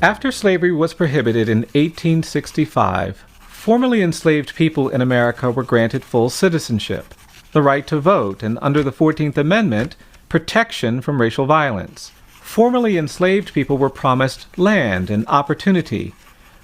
After slavery was prohibited in 1865, formerly enslaved people in America were granted full citizenship, the right to vote, and under the 14th Amendment, protection from racial violence. Formerly enslaved people were promised land and opportunity,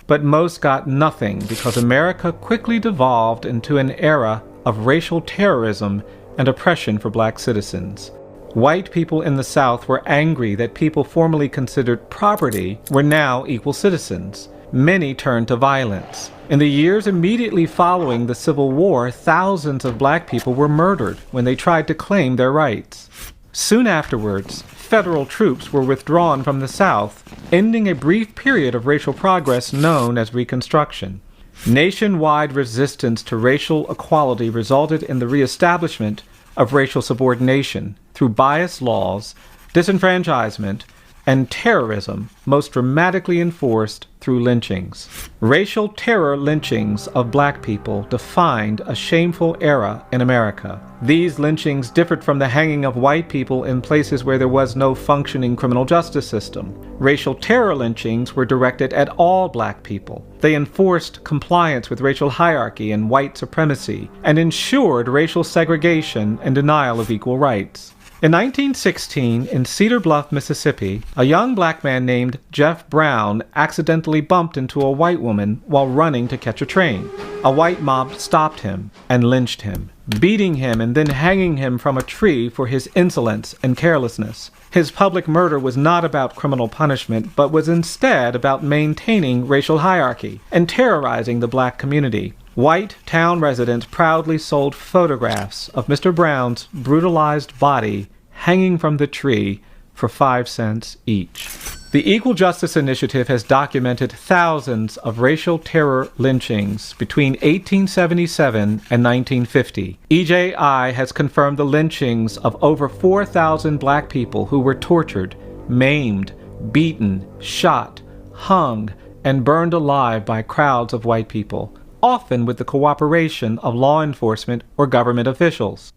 but most got nothing because America quickly devolved into an era of racial terrorism and oppression for black citizens. White people in the South were angry that people formerly considered property were now equal citizens. Many turned to violence. In the years immediately following the Civil War, thousands of black people were murdered when they tried to claim their rights. Soon afterwards, federal troops were withdrawn from the South, ending a brief period of racial progress known as Reconstruction. Nationwide resistance to racial equality resulted in the reestablishment of racial subordination through biased laws, disenfranchisement, and terrorism, most dramatically enforced through lynchings. Racial terror lynchings of black people defined a shameful era in America. These lynchings differed from the hanging of white people in places where there was no functioning criminal justice system. Racial terror lynchings were directed at all black people. They enforced compliance with racial hierarchy and white supremacy, and ensured racial segregation and denial of equal rights. In 1916, in Cedar Bluff, Mississippi, a young black man named Jeff Brown accidentally bumped into a white woman while running to catch a train. A white mob stopped him and lynched him, beating him and then hanging him from a tree for his insolence and carelessness. His public murder was not about criminal punishment, but was instead about maintaining racial hierarchy and terrorizing the black community. White town residents proudly sold photographs of Mr. Brown's brutalized body hanging from the tree for 5 cents each. The Equal Justice Initiative has documented thousands of racial terror lynchings between 1877 and 1950. EJI has confirmed the lynchings of over 4,000 black people who were tortured, maimed, beaten, shot, hung, and burned alive by crowds of white people, often with the cooperation of law enforcement or government officials.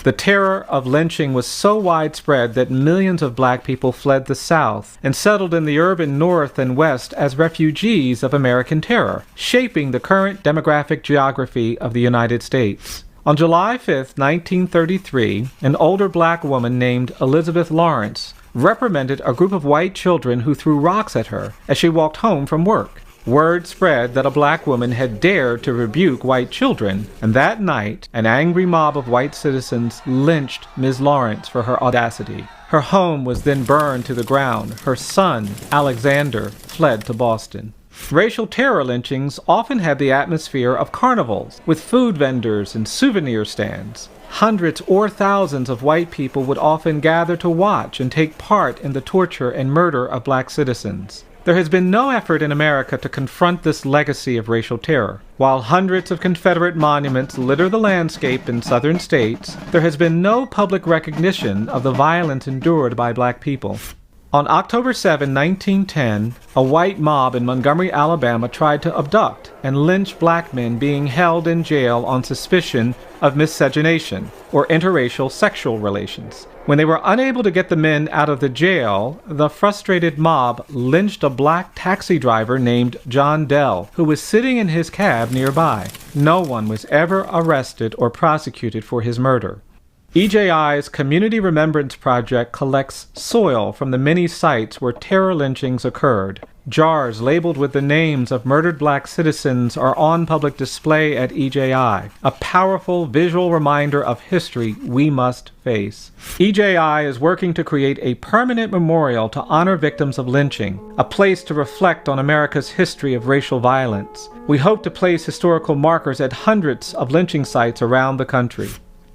The terror of lynching was so widespread that millions of black people fled the South and settled in the urban North and West as refugees of American terror, shaping the current demographic geography of the United States. On July 5, 1933, an older black woman named Elizabeth Lawrence reprimanded a group of white children who threw rocks at her as she walked home from work. Word spread that a black woman had dared to rebuke white children, and that night, an angry mob of white citizens lynched Ms. Lawrence for her audacity. Her home was then burned to the ground. Her son, Alexander, fled to Boston. Racial terror lynchings often had the atmosphere of carnivals, with food vendors and souvenir stands. Hundreds or thousands of white people would often gather to watch and take part in the torture and murder of black citizens. There has been no effort in America to confront this legacy of racial terror. While hundreds of Confederate monuments litter the landscape in southern states, there has been no public recognition of the violence endured by black people. On October 7, 1910, a white mob in Montgomery, Alabama tried to abduct and lynch black men being held in jail on suspicion of miscegenation, or interracial sexual relations. When they were unable to get the men out of the jail, the frustrated mob lynched a black taxi driver named John Dell, who was sitting in his cab nearby. No one was ever arrested or prosecuted for his murder. EJI's Community Remembrance Project collects soil from the many sites where terror lynchings occurred. Jars labeled with the names of murdered black citizens are on public display at EJI, a powerful visual reminder of history we must face. EJI is working to create a permanent memorial to honor victims of lynching, a place to reflect on America's history of racial violence. We hope to place historical markers at hundreds of lynching sites around the country.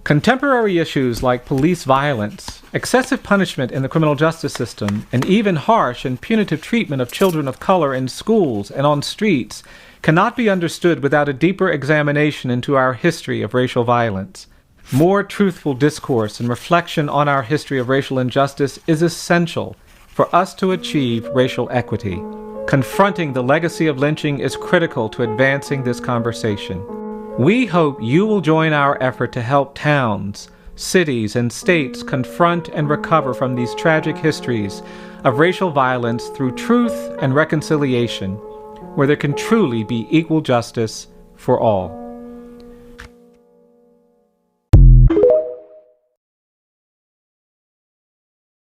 Contemporary issues like police violence, excessive punishment in the criminal justice system, and even harsh and punitive treatment of children of color in schools and on streets cannot be understood without a deeper examination into our history of racial violence. More truthful discourse and reflection on our history of racial injustice is essential for us to achieve racial equity. Confronting the legacy of lynching is critical to advancing this conversation. We hope you will join our effort to help towns, cities, and states confront and recover from these tragic histories of racial violence through truth and reconciliation, where there can truly be equal justice for all.